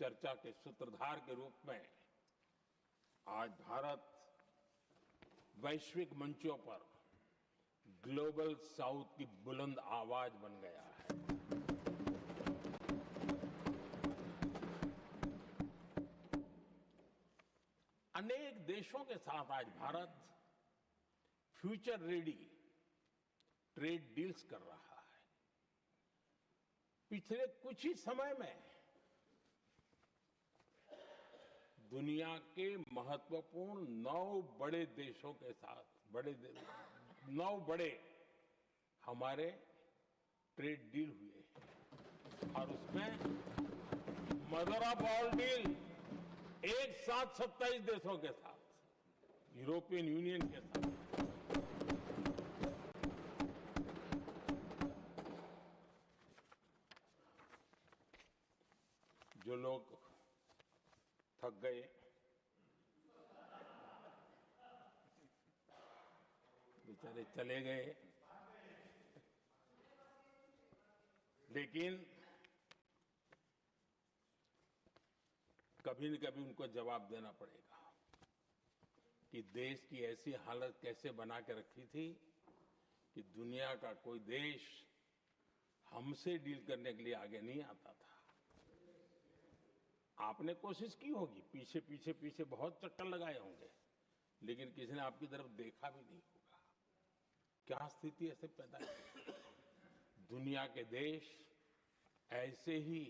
चर्चा के सूत्रधार के रूप में आज भारत वैश्विक मंचों पर ग्लोबल साउथ की बुलंद आवाज बन गया है। अनेक देशों के साथ आज Bharat future ready trade deals कर रहा है। पिछले कुछ ही समय में दुनिया के महत्वपूर्ण 9 बड़े देशों के साथ 9 बड़े हमारे ट्रेड डील हुए हैं और उसमें मदर ऑफ ऑल डील एक साथ 27 देशों के साथ, यूरोपियन यूनियन के साथ। जो लोग थक गए, बेचारे चले गए, लेकिन कभी न कभी उनको जवाब देना पड़ेगा कि देश की ऐसी हालत कैसे बना के रखी थी कि दुनिया का कोई देश हमसे डील करने के लिए आगे नहीं आता था। आपने कोशिश की होगी, पीछे पीछे पीछे बहुत चक्कर लगाए होंगे, लेकिन किसी ने आपकी तरफ देखा भी नहीं होगा। क्या स्थिति ऐसे पैदा की? दुनिया के देश ऐसे ही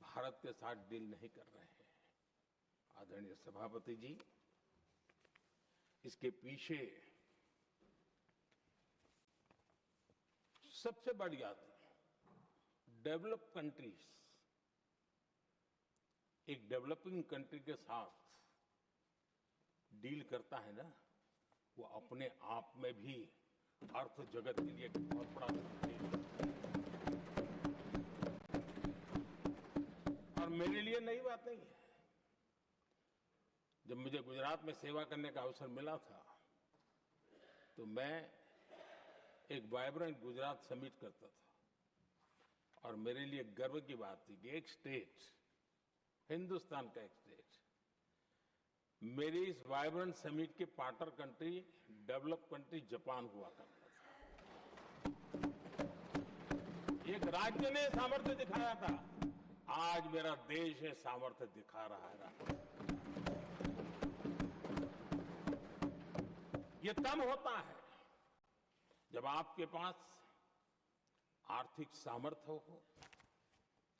भारत के साथ डील नहीं कर रहे हैं। आदरणीय सभापति जी, इसके पीछे सबसे बड़ी बात, डेवलप कंट्रीज एक डेवलपिंग कंट्री के साथ डील करता है ना, वो अपने आप में भी अर्थ जगत के लिए बहुत बड़ा है। और मेरे लिए नई बात नहीं है। जब मुझे गुजरात में सेवा करने का अवसर मिला था तो मैं एक वाइब्रेंट गुजरात समिट करता था और मेरे लिए गर्व की बात थी कि एक स्टेट, हिंदुस्तान का एक स्टेट, मेरी इस वाइब्रेंट समिट के partner country, develop country Japan हुआ करता था। एक राज्य ने सामर्थ्य दिखाया था, आज मेरा देश है सामर्थ्य दिखा रहा है। ये तब होता है जब आपके पास आर्थिक सामर्थ्य हो,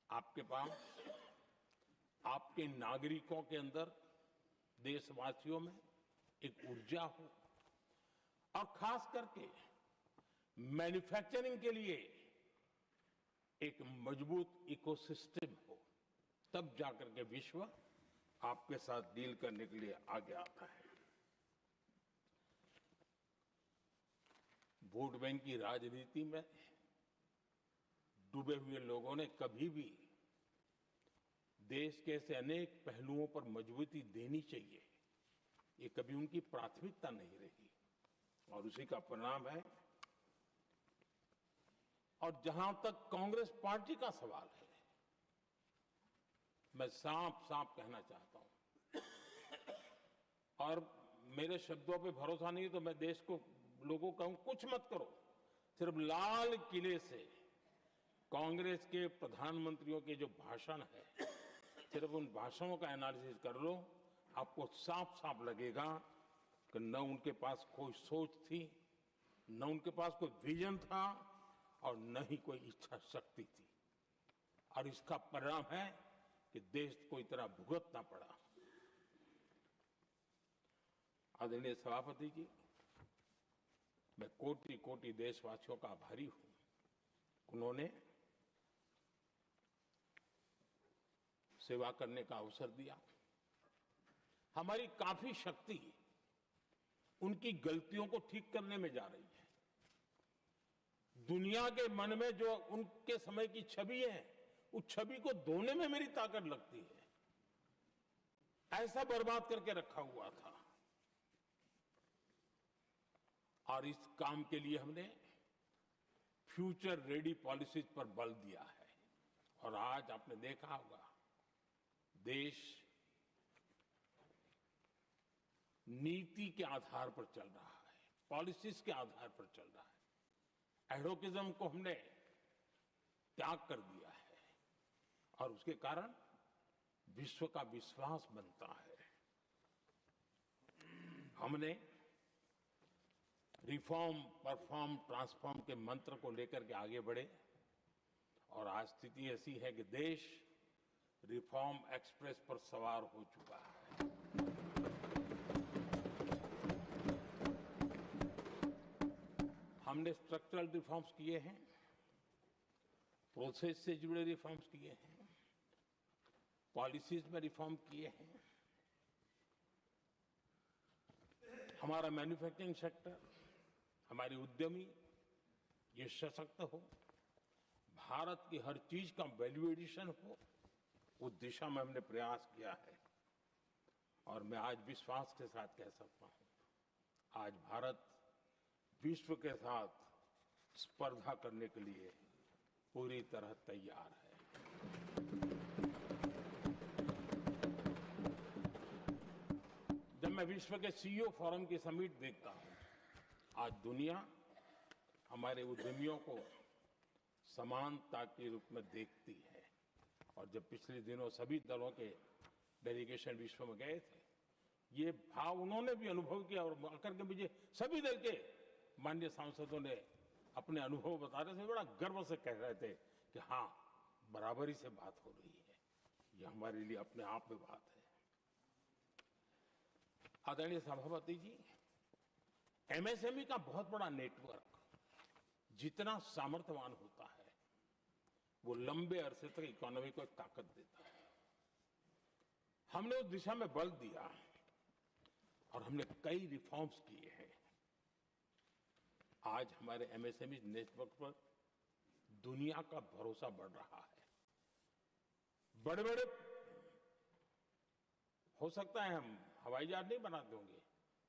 आपके पास आपके नागरिकों के अंदर, देशवासियों में एक ऊर्जा हो और खास करके मैन्युफैक्चरिंग के लिए एक मजबूत इकोसिस्टम हो, तब जाकर के विश्व आपके साथ डील करने के लिए आगे आता है। वोट बैंक की राजनीति में डूबे हुए लोगों ने कभी भी देश के ऐसे अनेक पहलुओं पर मजबूती देनी चाहिए, ये कभी उनकी प्राथमिकता नहीं रही और उसी का परिणाम है। और जहां तक कांग्रेस पार्टी का सवाल है, मैं साफ साफ कहना चाहता हूं और मेरे शब्दों पे भरोसा नहीं है तो मैं देश को, लोगों को कहूं, कुछ मत करो, सिर्फ लाल किले से कांग्रेस के प्रधानमंत्रियों के जो भाषण है, सिर्फ उन भाषणों का एनालिसिस कर लो, आपको साफ साफ लगेगा कि न उनके पास कोई सोच थी, न उनके पास कोई विजन था और न ही कोई इच्छा शक्ति थी। और इसका परिणाम है कि देश को इतना भुगतना पड़ा। आदरणीय सभापति जी, मैं कोटि कोटि देशवासियों का आभारी हूं। उन्होंने सेवा करने का अवसर दिया। हमारी काफी शक्ति उनकी गलतियों को ठीक करने में जा रही है। दुनिया के मन में जो उनके समय की छवि है, उस छवि को धोने में मेरी ताकत लगती है। ऐसा बर्बाद करके रखा हुआ था और इस काम के लिए हमने फ्यूचर रेडी पॉलिसीज पर बल दिया है। और आज आपने देखा होगा देश नीति के आधार पर चल रहा है, पॉलिसीज के आधार पर चल रहा है। एडोकिज्म को हमने त्याग कर दिया है और उसके कारण विश्व का विश्वास बनता है। हमने रिफॉर्म, परफॉर्म, ट्रांसफॉर्म के मंत्र को लेकर के आगे बढ़े और आज स्थिति ऐसी है कि देश रिफॉर्म एक्सप्रेस पर सवार हो चुका है। हमने स्ट्रक्चरल रिफॉर्म्स किए हैं, प्रोसेस से जुड़े रिफॉर्म्स किए हैं, पॉलिसीज में रिफॉर्म किए हैं। हमारा मैन्युफैक्चरिंग सेक्टर, हमारी उद्यमी ये सशक्त हो, भारत की हर चीज का वैल्यू एडिशन हो, उस दिशा में हमने प्रयास किया है। और मैं आज विश्वास के साथ कह सकता हूं, आज भारत विश्व के साथ स्पर्धा करने के लिए पूरी तरह तैयार है। जब मैं विश्व के सीईओ फोरम की समिट देखता हूं, आज दुनिया हमारे उद्यमियों को समानता के रूप में देखती है। और जब पिछले दिनों सभी दलों के डेलीगेशन विश्व में गए थे, ये भाव उन्होंने भी अनुभव किया और आकर के मुझे सभी दल के माननीय सांसदों ने अपने अनुभव बता रहे थे, बड़ा गर्व से कह रहे थे कि हाँ, बराबरी से बात हो रही है। ये हमारे लिए अपने आप में बात है। आदरणीय सभापति जी, एमएसएमई का बहुत बड़ा नेटवर्क जितना सामर्थ्यवान होता है, वो लंबे अरसे तक इकोनॉमी को एक ताकत देता है। हमने उस दिशा में बल दिया और हमने कई रिफॉर्म्स किए हैं। आज हमारे एमएसएमई नेटवर्क पर दुनिया का भरोसा बढ़ रहा है। बड़े बड़े हो सकता है हम हवाई जहाज नहीं बनाते होंगे,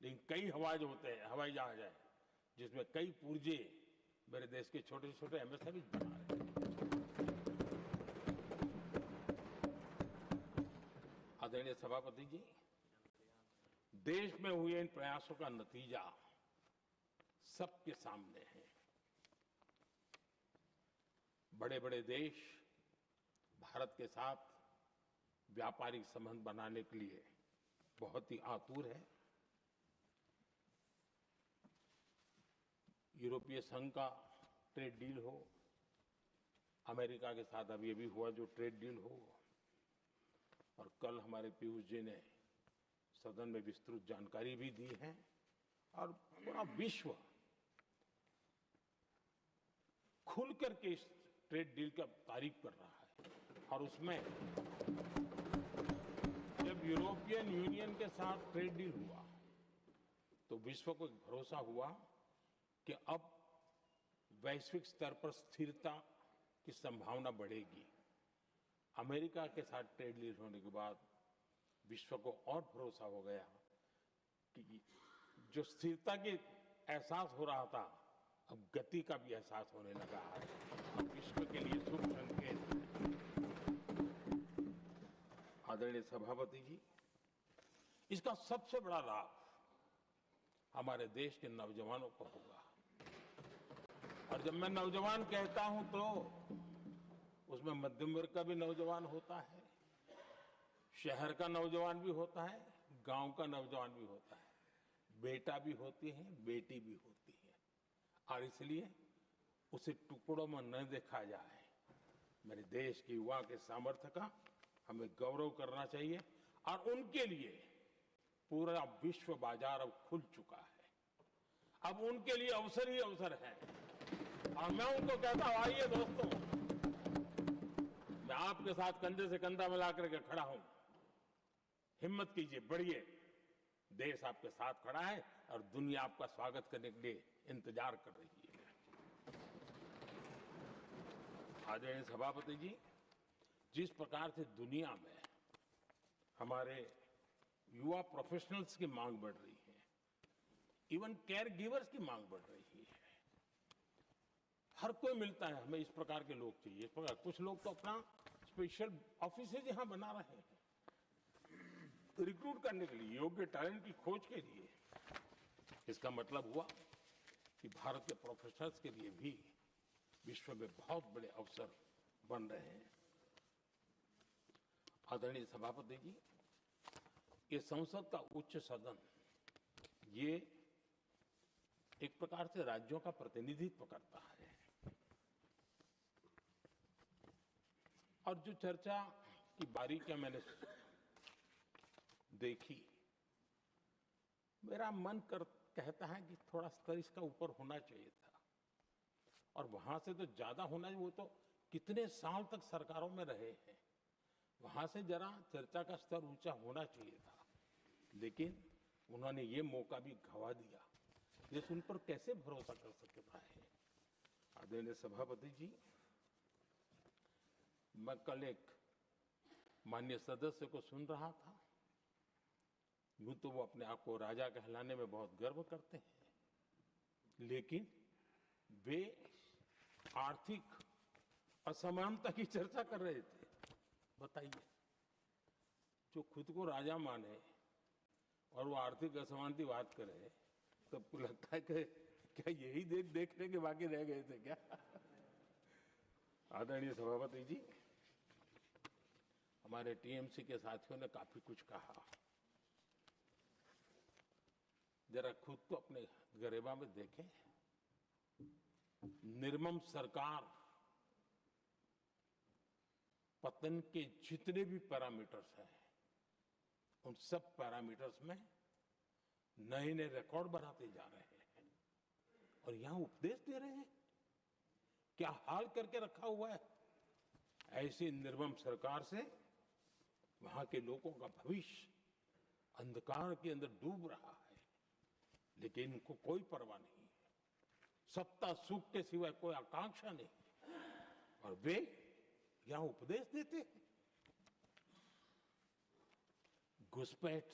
लेकिन कई हवाई जहाज हैं जिसमें कई पुर्जे मेरे देश के छोटे छोटे एमएसएमई बना रहे हैं। आदरणीय सभापति जी, देश में हुए इन प्रयासों का नतीजा सबके सामने है। बड़े बड़े देश भारत के साथ व्यापारिक संबंध बनाने के लिए बहुत ही आतुर है। यूरोपीय संघ का ट्रेड डील हो, अमेरिका के साथ अभी अभी हुआ जो ट्रेड डील हो, और कल हमारे पीयूष जी ने सदन में विस्तृत जानकारी भी दी है। और पूरा विश्व खुल करके इस ट्रेड डील का तारीफ कर रहा है। और उसमें जब यूरोपियन यूनियन के साथ ट्रेड डील हुआ तो विश्व को एक भरोसा हुआ कि अब वैश्विक स्तर पर स्थिरता की संभावना बढ़ेगी। अमेरिका के साथ ट्रेड डील होने के बाद विश्व को और भरोसा हो गया कि जो स्थिरता की एहसास हो रहा था, अब गति का भी एहसास होने लगा है। अब विश्व के लिए शुभ संकेत है। आदरणीय सभापति जी, इसका सबसे बड़ा लाभ हमारे देश के नौजवानों को होगा। और जब मैं नौजवान कहता हूं तो उसमें मध्यम वर्ग का भी नौजवान होता है, शहर का नौजवान भी होता है, गांव का नौजवान भी होता है, बेटा भी होती है, बेटी भी होती है। और इसलिए उसे टुकड़ों में न देखा जाए। मेरे देश के युवा के सामर्थ्य का हमें गौरव करना चाहिए। और उनके लिए पूरा विश्व बाजार अब खुल चुका है। अब उनके लिए अवसर ही अवसर है। और मैं उनको कहता हूं, आइए दोस्तों, मैं आपके साथ कंधे से कंधा मिला करके खड़ा हूं। हिम्मत कीजिए, बढ़िए। देश आपके साथ खड़ा है और दुनिया आपका स्वागत करने के लिए इंतजार कर रही है। आदरणीय सभापति जी, जिस प्रकार से दुनिया में हमारे युवा प्रोफेशनल्स की मांग बढ़ रही है, इवन केयर गिवर्स की मांग बढ़ रही है। हर कोई मिलता है, हमें इस प्रकार के लोग चाहिए, इस प्रकार। कुछ लोग तो अपना स्पेशल ऑफिस यहां बना रहे हैं, रिक्रूट करने के लिए, योग्य टैलेंट की खोज के लिए। इसका मतलब हुआ कि भारत के प्रोफेशनल्स के लिए भी विश्व में बहुत बड़े अवसर बन रहे हैं। आदरणीय सभापति जी, ये संसद का उच्च सदन, ये एक प्रकार से राज्यों का प्रतिनिधित्व करता है। और जो चर्चा की बारीकियां मैंने देखी, मेरा मन कहता है कि थोड़ा स्तर इसका ऊपर होना चाहिए था, और वहां से तो ज्यादा होना चाहिए। वो तो कितने साल तक सरकारों में रहे हैं, वहां से जरा चर्चा का स्तर ऊंचा होना चाहिए था। लेकिन उन्होंने ये मौका भी गंवा दिया। देश उन पर कैसे भरोसा कर सकता है। आदरणीय सभापति जी, मैं कल एक माननीय सदस्य को सुन रहा था। यूं तो वो अपने आप को राजा कहलाने में बहुत गर्व करते हैं, लेकिन वे आर्थिक असमानता की चर्चा कर रहे थे। बताइए, जो खुद को राजा माने और वो आर्थिक असमानता की बात करे, तो आपको लगता है कि क्या यही देखने के बाकी रह गए थे क्या? आदरणीय सभापति जी, हमारे टीएमसी के साथियों ने काफी कुछ कहा। जरा खुद को अपने गरेबा में देखें। निर्मम सरकार पतन के जितने भी पैरामीटर्स हैं, उन सब पैरामीटर्स में नए नए रिकॉर्ड बनाते जा रहे हैं, और यहां उपदेश दे रहे हैं। क्या हाल करके रखा हुआ है। ऐसी निर्मम सरकार से वहां के लोगों का भविष्य अंधकार के अंदर डूब रहा है, लेकिन इनको कोई परवाह नहीं है। सत्ता सुख के सिवाय कोई आकांक्षा नहीं, और वे यहां उपदेश देते हैं। घुसपैठ,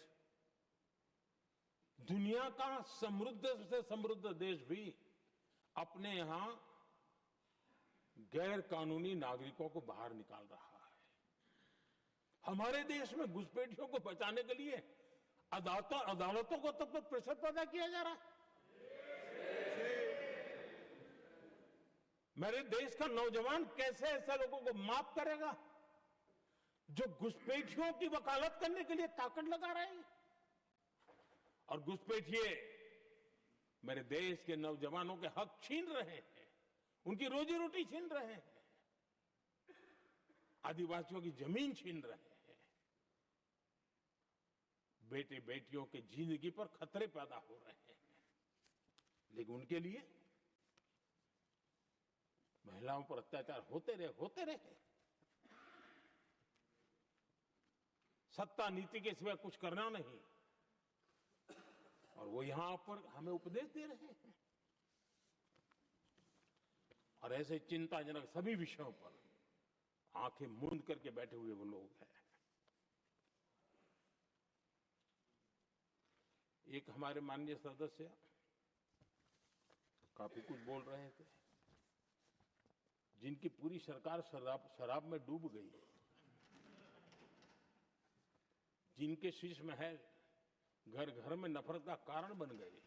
दुनिया का समृद्ध से समृद्ध देश भी अपने यहां गैर कानूनी नागरिकों को बाहर निकाल रहा है। हमारे देश में घुसपैठियों को बचाने के लिए अदालतों को तब तक प्रेशर पैदा किया जा रहा है। मेरे देश का नौजवान कैसे ऐसे लोगों को माफ करेगा जो घुसपैठियों की वकालत करने के लिए ताकत लगा रहे हैं। और घुसपैठिए मेरे देश के नौजवानों के हक छीन रहे हैं, उनकी रोजी रोटी छीन रहे हैं, आदिवासियों की जमीन छीन रहे हैं। बेटे बेटियों की जिंदगी पर खतरे पैदा हो रहे हैं, लेकिन उनके लिए महिलाओं पर अत्याचार होते रहे। सत्ता नीति के सिवा कुछ करना नहीं, और वो यहां पर हमें उपदेश दे रहे हैं। और ऐसे चिंताजनक सभी विषयों पर आंखें मूंद करके बैठे हुए वो लोग हैं। एक हमारे माननीय सदस्य काफी कुछ बोल रहे थे, जिनकी पूरी सरकार शराब में डूब गई, जिनके शीश महल घर घर में नफरत का कारण बन गए,